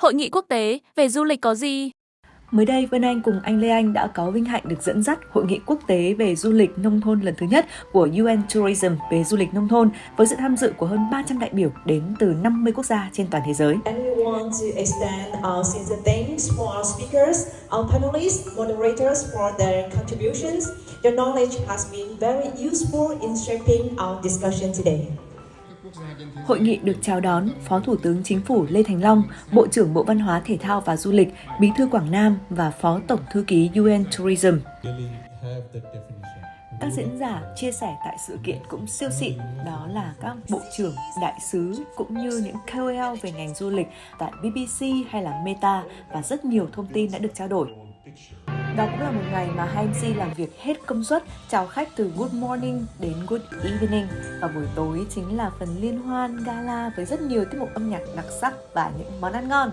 Hội nghị quốc tế về du lịch có gì? Mới đây, Vân Anh cùng anh Lê Anh đã có vinh hạnh được dẫn dắt Hội nghị quốc tế về du lịch nông thôn lần thứ nhất của UN Tourism về du lịch nông thôn với sự tham dự của hơn 300 đại biểu đến từ 50 quốc gia trên toàn thế giới. And we want to extend our sincere thanks for our speakers, our panelists, moderators for their contributions. Your knowledge has been very useful in shaping our discussion today. Hội nghị được chào đón Phó Thủ tướng Chính phủ Lê Thành Long, Bộ trưởng Bộ Văn hóa Thể thao và Du lịch, Bí thư Quảng Nam và Phó Tổng thư ký UN Tourism. Các diễn giả chia sẻ tại sự kiện cũng siêu xịn, đó là các bộ trưởng, đại sứ cũng như những KOL về ngành du lịch tại BBC hay là Meta và rất nhiều thông tin đã được trao đổi. Đó cũng là một ngày mà hai MC làm việc hết công suất, chào khách từ Good Morning đến Good Evening. Và buổi tối chính là phần liên hoan gala với rất nhiều tiết mục âm nhạc đặc sắc và những món ăn ngon.